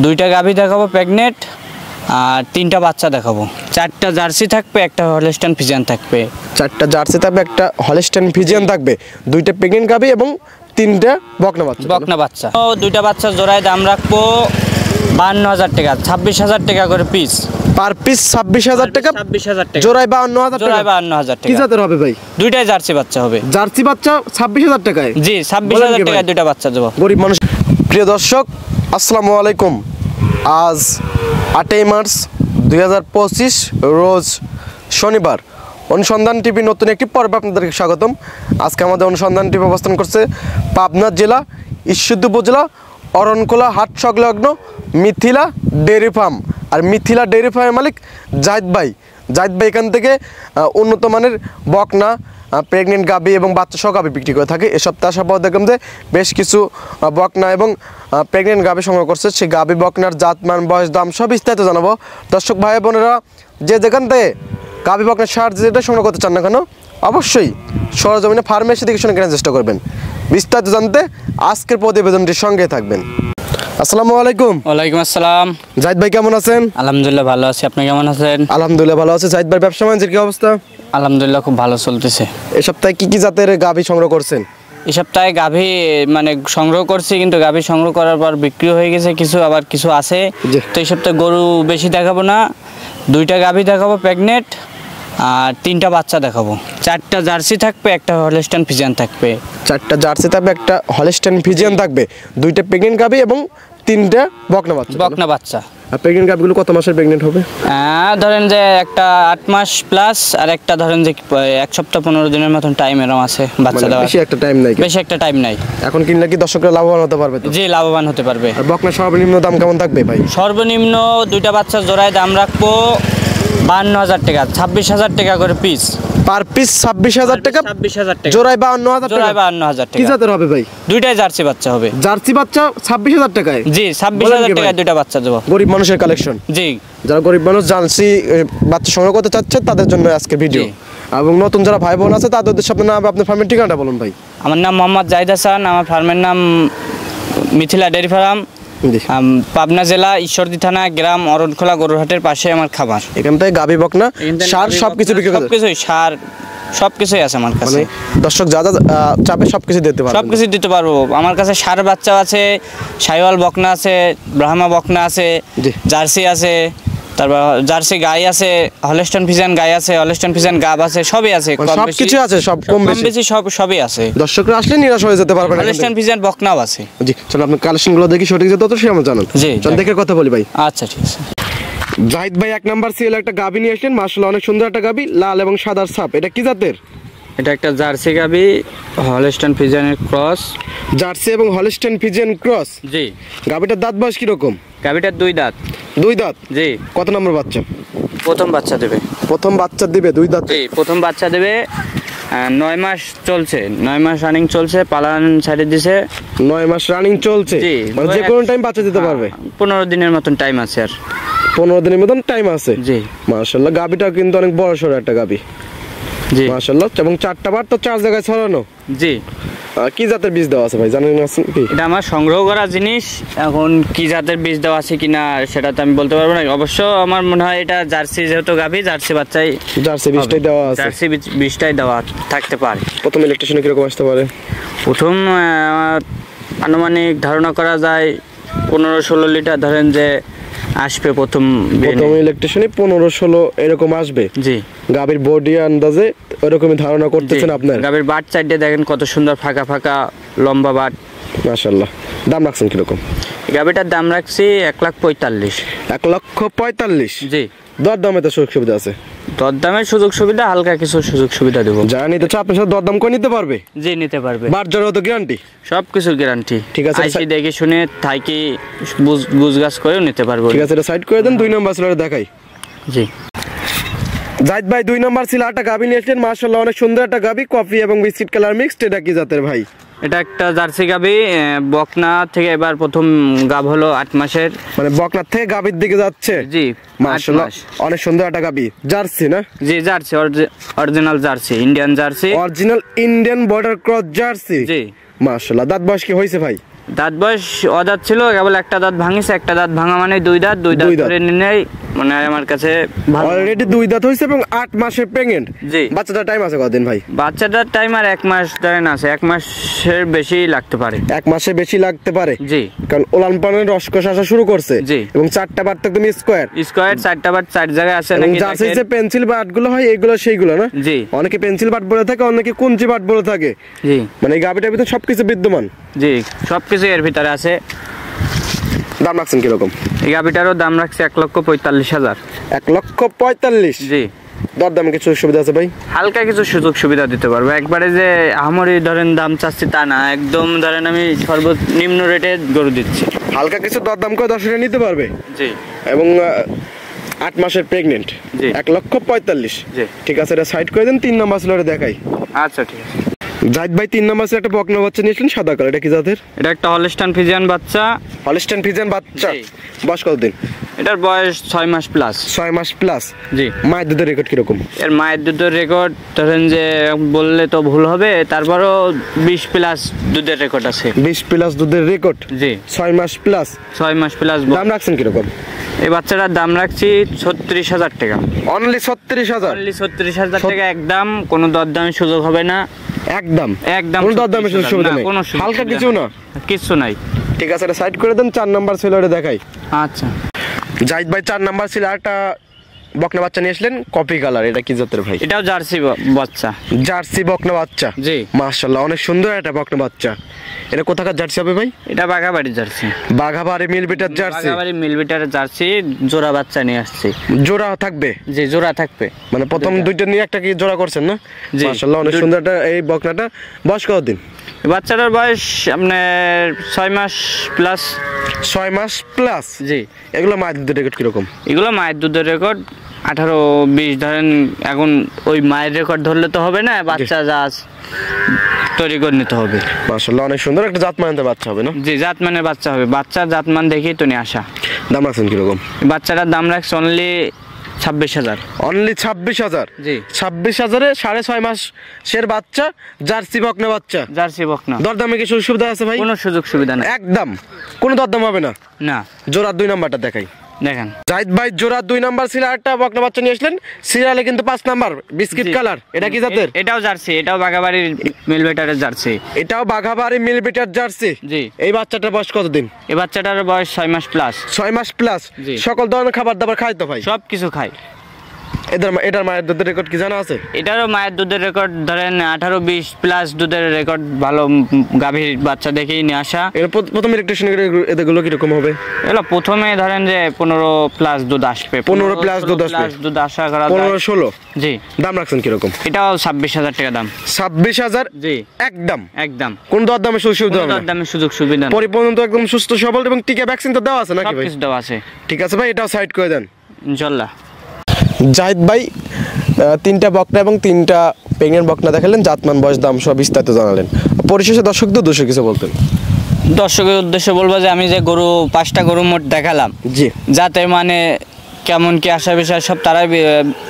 দুইটা গাভী দেখাবো প্রেগনেন্ট, আর তিনটা বাচ্চা দেখাবো। চারটা জার্সি থাকবে, একটা হলস্টাইন ফ্রিজিয়ান থাকবে। চারটা জার্সি থাকবে, একটা হলস্টাইন ফ্রিজিয়ান থাকবে, দুইটা প্রেগনেন্ট গাভী এবং তিনটা বকনা বাচ্চা। ও দুইটা বাচ্চা জোড়ায় দাম রাখবো 52,000 টাকা, 26,000 টাকা করে পিস। পার পিস 26,000 টাকা, 26,000 টাকা জোড়ায় 52,000 টাকা। জোড়ায় 52,000 টাকা। কি জাতের হবে ভাই? দুইটাই জার্সি বাচ্চা হবে। জার্সি বাচ্চা 26,000 টাকায়? জি, 26,000 টাকায় দুইটা বাচ্চা দেবো। গরিব মানুষ। প্রিয় দর্শক, আসসালামু আলাইকুম। আজ 8ই মার্চ 2025 রোজ শনিবার। অনুসন্ধান টিভি নতুন একটি পর্বে আপনাদেরকে স্বাগতম। আজকে আমাদের অনুসন্ধান টিভি অবস্থান করছে পাবনা জেলা ঈশ্বরদী উপজেলা অরণখোলা হাট সংলগ্ন মিথিলা ডেয়ারি ফার্ম। আর মিথিলা ডেয়ারি ফার্মের মালিক জাহিদ ভাই। এখান থেকে উন্নত মানের বকনা, প্রেগনেন্ট গাভী এবং বাচ্চা সহ গাভী বিক্রি করে থাকে। এ সপ্তাহে আসার পর দেখলাম যে বেশ কিছু বকনা এবং প্রেগনেন্ট গাভী সংগ্রহ করছে। সেই গাভী বকনার জাতমান, বয়স, দাম সব বিস্তারিত জানাবো। দর্শক ভাই বোনেরা, যে যেখান থেকে গাভী বকনার সার যেটা সংগ্রহ করতে চান না কেন, অবশ্যই সরজমিনে ফার্মে এসে দেখে শুনে কেনার চেষ্টা করবেন। বিস্তারিত জানতে আজকের প্রতিবেদনটির সঙ্গে থাকবেন। আসসালামু আলাইকুম। ওয়ালাইকুম আসসালাম। জাহিদ ভাই কেমন আছেন? আলহামদুলিল্লাহ ভালো আছি, আপনি কেমন আছেন? আলহামদুলিল্লাহ ভালো আছে। জাহিদ ভাই, ব্যবসা বাণিজ্যের কি অবস্থা? আলহামদুলিল্লাহ খুব ভালো চলতেছে। এই সপ্তাহে কি জাতের গাভী সংগ্রহ করছেন? এই সপ্তাহে গাভী সংগ্রহ করছি, কিন্তু গাভী সংগ্রহ করার পর বিক্রি হয়ে গেছে কিছু, আবার কিছু আছে। তো এই সপ্তাহে গরু বেশি দেখাবো না, দুইটা গাভী দেখাবো প্রেগনেন্ট, আর তিনটা বাচ্চা দেখাবো। চারটা জার্সি থাকবে, একটা হলস্টাইন ফ্রিজিয়ান থাকবে। চারটা জার্সি থাকবে, একটা হলস্টাইন ফ্রিজিয়ান থাকবে, দুইটা প্রেগনেন্ট গাভী এবং তিনটা বকনা বাচ্চা। আর প্রেগনেন্ট গাভীগুলো কত মাসের প্রেগনেন্ট হবে? ধরেন যে একটা 8 মাস প্লাস, আর একটা ধরেন যে 1 সপ্তাহ 15 দিনের মতন টাইম এরকম আছে বাচ্চা দেওয়ার। বেশি একটা টাইম নাই। এখন কিনলে কি দর্শকরা লাভবান হতে পারবে? জি, লাভবান হতে পারবে। আর বকনার সর্বনিম্ন দাম কেমন থাকবে ভাই? সর্বনিম্ন দুইটা বাচ্চা জোড়ায় দাম রাখবো 52,000 টাকা, 26,000 টাকা করে পিস। পার পিস 26,000 টাকা, 26,000 টাকা, জোড়ায় 52,000 টাকা। জোড়ায় 52,000 টাকা। কি জাতের হবে ভাই? দুইটাই জার্সি বাচ্চা হবে। জার্সি বাচ্চা 26,000 টাকায়? জি, 26,000 টাকায় দুইটা বাচ্চা দেবো। গরিব মানুষের কালেকশন। জি, যারা গরিব মানুষ জার্সি বাচ্চা সংগ্রহ করতে চাচ্ছে তাদের জন্য আজকে ভিডিও। এবং নতুন যারা ভাই বোন আছে তাদের উদ্দেশ্যে আপনার ফার্মের ঠিকানাটা বলুন ভাই। আমার নাম মোহাম্মদ জাহিদ হাসান, আমার ফার্মের নাম মিথিলা ডেয়ারি ফার্ম, পাবনা জেলা ঈশ্বরদী থানা, গ্রাম অরণখোলা গরুরহাটের পাশে আমার খামার। এখান থেকে গাভী বকনা সার সবকিছু বিক্রি করে? সবকিছুই, সার সবকিছুই আছে আমার কাছে। দর্শক যা যা চাবে সবকিছু দিতে পারবো? সবকিছু দিতে পারবো। আমার কাছে সার বাচ্চা আছে, শাহিওয়াল বকনা আছে, ব্রাহ্মা বকনা আছে, জার্সি আছে, তারপর জার্সি গাই আছে, হলস্টাইন ফ্রিজিয়ান গাই আছে, হলস্টাইন ফ্রিজিয়ান গাব আছে, সবই আছে। সবকিছু আছে, সব কম বেশি সবই আছে। দর্শকরা আসলে নিরাশ হয়ে যেতে পারবে না। হলস্টাইন ফ্রিজিয়ান বকনাও আছে। জি, চলো আপনি কালেকশনগুলো দেখি, সঠিক যত সে আমরা জানেন। জি, চল দেখে কথা বলি ভাই। আচ্ছা, ঠিক আছে। জাহিদ ভাই 1 নাম্বার সিএল একটা গাভী নিয়ে আসলেন, মাশাআল্লাহ অনেক সুন্দর একটা গাভী, লাল এবং সাদার ছাপ। এটা কি জাতের? এটা একটা জার্সি গাভী, হলস্টাইন ফ্রিজিয়ানের ক্রস। জার্সি এবং হলস্টাইন ফ্রিজিয়ান ক্রস? জি। গাভীটার দাঁত বয়স কি রকম? গাভীটার 2 দাঁত। 2 দাঁত? জি। কত নম্বর বাচ্চা? প্রথম বাচ্চা দেবে। প্রথম বাচ্চা দিবে 2 দাঁত? জি, প্রথম বাচ্চা দেবে। 9 মাস চলছে, 9 মাস রানিং চলছে, পালান ছেড়ে দিছে। 9 মাস রানিং চলছে, মানে যে কোনো টাইম বাচ্চা দিতে পারবে? 15 দিনের মতন টাইম আছে। আর 15 দিনের মতন টাইম আছে? জি। মাশাআল্লাহ, গাভীটা কিন্তু অনেক বড় সড়ো একটা গাভী। জি মাশাআল্লাহ। এবং 4টা বার তো 4 জায়গায় ছড়ানো? জি। কি জাতের বীজ দেওয়া আছে ভাই, জানেন কি? এটা আমার সংগ্রহ করা জিনিস, এখন কি জাতের বীজ দেওয়া আছে কিনা সেটা তো আমি বলতে পারবো না। অবশ্য আমার মনে হয় এটা জার্সি, যেহেতু গাভী, জার্সি বাচ্চাই, জার্সি বীজটাই দেওয়া আছে। জার্সি বীজটাই দেওয়া থাকতে পারে। প্রথম ইলেকট্রিশিয়ান কিরকম আসতে পারে? প্রথম আনুমানিক ধারণা করা যায় 15-16 লিটার ধরেন যে আসবে প্রথম ইলেকট্রিশিয়ানে 15-16 এরকম আসবে। জি। গাভীর বডি আন্দাজে ওরকমই ধারণা করতেছেন আপনার? গাভীর বাট সাইডে দেখেন কত সুন্দর ফাঁকা ফাঁকা লম্বা বাট, মাশাআল্লাহ। দাম রাখছেন কিরকম? গাভীটার দাম রাখছি 1,45,000। 1,45,000? জি। দরদামে তো সুযোগ সুবিধা আছে? দরদামের সুযোগ সুবিধা, হালকা কিছু সুযোগ সুবিধা দেবো। যারা নিতে চায় আপনার সাথে দরদাম করে নিতে পারবে? জি, নিতে পারবে। বারজারও তো গ্যারান্টি? সবকিছুর গ্যারান্টি। ঠিক আছে, আইসি দেখে শুনে থাকি গুজগাছ করেও নিতে পারবো। ঠিক আছে, এটা সাইড করে দেন। 2 নাম্বার সিলারে দেখাই। জি। জাহিদ ভাই 2 নাম্বার সিলা একটা গাভী নিয়ে আসলেন, মাশাআল্লাহ অনেক সুন্দর একটা গাভী, কফি এবং বিস্কিট কালার মিক্সড। এটা কি জাতের ভাই? এটা একটা জার্সি গাভী, বকনা থেকে এবার প্রথম গাভ হলো 8 মাসের। মানে বকনা থেকে গাভীর দিকে যাচ্ছে? জি, মাশাআল্লাহ অনেক সুন্দর একটা গাভী। জার্সি না? জি, jersey, original jersey, Indian jersey, original Indian border cross jersey. জি। মাশাআল্লাহ। দাঁত বয়স কি হয়েছে ভাই? দাঁত বয়স অদাঁত ছিল, কেবল একটা দাঁত ভাঙিছে, একটা দাঁত ভাঙা মানে দুই দাঁত ধরে নিলেই মানে আমার কাছে অলরেডি 2 দাঁত হয়েছে এবং 8 মাসের প্রেগন্যান্ট। জি। বাচ্চাটার টাইম আছে কতদিন ভাই? বাচ্চাটার টাইম আর 1 মাস ধরেন আছে, 1 মাসের বেশি লাগতে পারে। 1 মাসের বেশি লাগতে পারে। জি। কারণ ওলান পালানের রসকস আসা শুরু করছে। জি। এবং 4টা বাট একদম স্কয়ার 4টা বাট 4 জায়গায় আছে এবং নাকি জার্সি যে পেন্সিল বাটগুলো হয় এগুলো সেইগুলো না? জি। অনেকে পেন্সিল বাট বলে থাকে, অনেকে কুঞ্চি বাট বলে থাকে। জি। মানে এই গাবিটার ভিতরে সবকিছু বিদ্যমান। জি, সবকিছু এর ভিতরে আছে। দাম রাখছেন কিরকম? এই গাবিটারও দাম রাখছে 1,45,000। 1,45,000। জি। দরদামে কিছু সুবিধা আছে ভাই? হালকা কিছু সুযোগ সুবিধা দিতে পারবো, একবারে যে আমরি ধরেন দাম চাচ্ছি তা না, একদম ধরেন আমি সর্বনিম্ন রেটে গরু দিচ্ছি। হালকা কিছু দরদাম করে দর্শকরা নিতে পারবে। জি। এবং 8 মাসের প্রেগনেন্ট। জি। 1,45,000। জি। ঠিক আছে, এটা সাইড করে দেন। 3 নাম্বার সিলারে দেখাই। আচ্ছা ঠিক আছে। জাহিদ ভাই 3 নাম্বার সিলারে একটা বকনা বাচ্চা নিয়েছিলেন সাদা কালার, এটা কি জাতের? এটা একটা হলস্টাইন ফ্রিজিয়ান বাচ্চা। হলস্টাইন ফ্রিজিয়ান বাচ্চা। জি। বয়স কতদিন? এটার বয়স 6 মাস প্লাস। 6 মাস প্লাস। জি। মায়ের দুধের রেকর্ড কিরকম? এর মায়ের দুধের রেকর্ড ধরেন যে বললে তো ভুল হবে, তারপরও 20 প্লাস দুধের রেকর্ড আছে। 20 প্লাস দুধের রেকর্ড। জি। 6 মাস প্লাস। 6 মাস প্লাস। দাম রাখছেন কিরকম? এই বাচ্চাটার দাম রাখছি 36,000 টাকা। অনলি 36,000। অনলি 36,000 টাকা একদম, কোনো দরদামের সুযোগ হবে না। একদম একদম কোনো দরদামের সুবিধা নেই, হালকা কিছু না, কিছু নাই। ঠিক আছে, এটা সাইড করে দেন। 4 নাম্বার সিলারে দেখাই। আচ্ছা। জাহিদ ভাই 4 নাম্বার ছিল একটা বকনা বাচ্চা নিয়েছিলেন কপি কালার, এটা কি জাতের ভাই? এটাও জার্সি বাচ্চা। জার্সি বকনা বাচ্চা। জি। মাশাআল্লাহ, অনেক সুন্দর একটা বকনা বাচ্চা। এটা কোথাকার জার্সি হবে ভাই? এটা বাঘাবাড়ির জার্সি। বাঘাবাড়ি মিলবিটার জার্সি। বাঘাবাড়ি মিলবিটার জার্সি, জোড়া বাচ্চা নিয়ে আসছি। জোড়া থাকবে? জি, জোড়া থাকবে। মানে প্রথম দুইটা নিয়ে একটা কি জোড়া করছেন না? জি। মাশাআল্লাহ, অনেক সুন্দর একটা এই বকনাটা। বয়স কতদিন? বাচ্চাটার বয়স আপনার 6 মাস প্লাস। 6 মাস প্লাস। জি। এগুলো মায়ের দুধের রেকর্ড কিরকম? এগুলো মায়ের দুধের রেকর্ড 18-20 ধরেন। এখন ওই মায়ের রেকর্ড ধরলে তো হবে না, বাচ্চা জাত তৈরি করে নিতে হবে। মাশাআল্লাহ, অনেক সুন্দর একটা জাতমানের বাচ্চা হবে না? জি, জাতমানের বাচ্চা হবে। বাচ্চার জাতমান দেখেই তো নিয়ে আসা। দাম রাখছেন কিরকম? বাচ্চাটার দাম রাখছে অনলি 26,000। অনলি 26,000। জি। 26,000-এ 6.5 মাসের বাচ্চা, জার্সি বকনা বাচ্চা। জার্সি বকনা। দরদামে কি সুযোগ সুবিধা আছে ভাই? কোনো সুযোগ সুবিধা নেই একদম, কোনো দরদাম হবে না। না। জোড়া 2 নাম্বারটা দেখাই। দেখেন জাহিদ ভাই জোড়া 2 নাম্বার সিরিয়ালটা বকনা বাচ্চা নিয়ে আসলেন। সিরিয়ালে কিন্তু 5 নাম্বার বিস্কিট কালার। এটা কি জাতের? এটাও জার্সি, এটাও বাঘাবাড়ির মিলবেটারের জার্সি। এটাও বাঘাবাড়ি মিলবিটার জার্সি। জি। এই বাচ্চাটার বয়স কতদিন? এই বাচ্চাটার বয়স 6 মাস প্লাস। 6 মাস প্লাস। জি। সকল ধরনের খাবার দাবার খায় তো ভাই? সব কিছু খায়। এটার মায়ের দুধের রেকর্ড কি জানা আছে? এটারও মায়ের দুধের রেকর্ড ধরেন 18-20 প্লাস দুধের রেকর্ড, ভালো গাভীর বাচ্চা দেখেই নিয়ে আসা। এর প্রথম ইলেকট্রিশিয়ান এগুলো কিরকম হবে? এগুলো প্রথমে ধরেন যে 15 প্লাস দুধ আসবে। 15 প্লাস দুধ আসবে। দুধ আশা করা 15-16। জি। দাম রাখছেন কিরকম? এটাও 26,000 টাকা দাম। 26,000। জি। একদম একদম, কোন দরদামের সুযোগ সুবিধা হবে না? দরদামের সুযোগ সুবিধা না। পরিপূর্ণ তো একদম সুস্থ সবল এবং টিকা ভ্যাকসিন তো দেওয়া আছে নাকি ভাই? সবকিছু দেওয়া আছে। ঠিক আছে ভাই, এটাও সাইড করে দেন ইনশাআল্লাহ। জাহিদ ভাই 3টা বকনা এবং 3টা প্রেগনেন্ট বকনা দেখালেন, জাতমান বয়স দাম সব বিস্তারিত জানালেন। পরিশেষে দর্শকদের উদ্দেশ্যে কিছু বলতেন? দর্শকের উদ্দেশ্যে বলবো যে আমি যে গরু 5টা গরু মোট দেখালাম, জি, যাতে মানে কেমন কি আশা বিষয় সব তারাই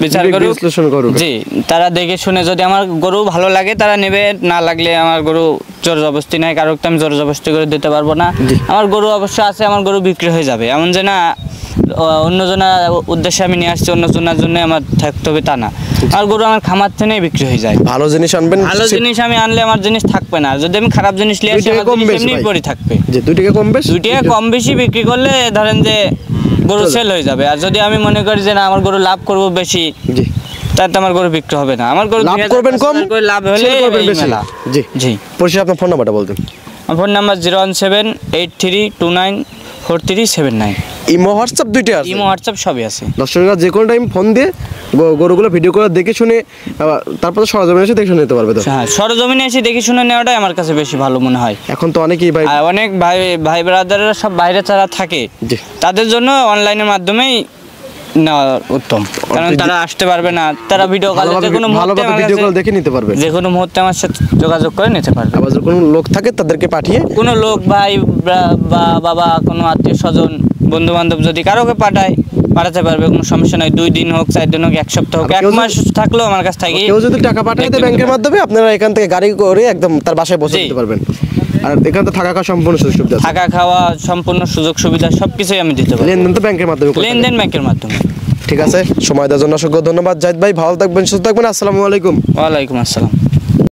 বিচার করুক, বিশ্লেষণ করুক। জি, তারা দেখে শুনে যদি আমার গরু ভালো লাগে তারা নেবে, না লাগলে আমার গরু জোর জবরদস্তি নাই, কারোর তো আমি জোর জবরদস্তি করে দিতে পারবো না। আমার গরু অবশ্য আছে, আমার গরু বিক্রি হয়ে যাবে, এমন যে না অন্যজনের উদ্দেশ্যে আমি নিয়ে আসছি, অন্যজনের জন্য আমার থাকতে হবে তা না। আর গরু আমার খামার থেকেই বিক্রি হয়ে যায়। ভালো জিনিস আনবেন, ভালো জিনিস আমি আনলে আমার জিনিস থাকবে না, যদি আমি খারাপ জিনিস নিয়ে আসি আমার জিনিস এমনি পড়ে থাকবে। যে 2 টাকা কম বেশি, 2 টাকা কম বেশি বিক্রি করলে ধরেন যে গরু সেল হয়ে যাবে। আর যদি আমি মনে করি যে না আমার গরু লাভ করব বেশি, জি, তাতে আমার গরু বিক্রি হবে না। আমার গরু লাভ করবেন কম, লাভ হলে করবেন বেশি। জি জি। পরিশেষে আপনার ফোন নাম্বারটা বলতেন? আমার ফোন নাম্বার 01783294379। ইমো হোয়াটসঅ্যাপ দুইটা আছে? ইমো হোয়াটসঅ্যাপ সবই আছে। দর্শকরা যে কোনো টাইম ফোন দিয়ে গরুগুলো ভিডিও করে দেখে শুনে তারপর সরজমিনে এসে দেখে শুনে নিতে পারবে। তো হ্যাঁ, সরজমিনে এসে দেখে শুনে নেওয়াটাই আমার কাছে বেশি ভালো মনে হয়। এখন তো অনেকেই ভাই, অনেক ভাই ব্রাদাররা সব বাইরে ছাড়া থাকে, তাদের জন্য অনলাইনের মাধ্যমেই নেওয়া উত্তম, কারণ তারা আসতে পারবে না, তারা ভিডিও কলে যে কোনো মুহূর্তে ভিডিও কল দেখে নিতে পারবে, যে কোনো মুহূর্তে আমার সাথে যোগাযোগ করে নিতে পারবে। আবার যদি কোনো লোক থাকে তাদেরকে পাঠিয়ে, কোনো লোক ভাই বা বাবা, কোনো আত্মীয় স্বজন, বন্ধু বান্ধব যদি কারোকে পাঠাতে পারবে, কোনো সমস্যা নাই। 2 দিন হোক, 4 দিন হোক, 1 সপ্তাহ হোক, 1 মাস থাকলেও আমার কাছে থাকি। কেউ যদি টাকা পাঠায় ব্যাংকের মাধ্যমে, আপনারা এখান থেকে গাড়ি করে একদম তার বাসায় পৌঁছে দিতে পারবেন। আর এখানে তো থাকা খাওয়া সম্পূর্ণ সুযোগ সুবিধা আছে। থাকা খাওয়া সম্পূর্ণ সুযোগ সুবিধা সবকিছুই আমি দিতে পারি। লেনদেন তো ব্যাংকের মাধ্যমে করে থাকেন? লেনদেন ব্যাংকের মাধ্যমে। ঠিক আছে, সময় দেওয়ার জন্য অসংখ্য ধন্যবাদ জাহিদ ভাই, ভালো থাকবেন, সুস্থ থাকবেন, আসসালামু আলাইকুম। ওয়ালাইকুম আসসালাম।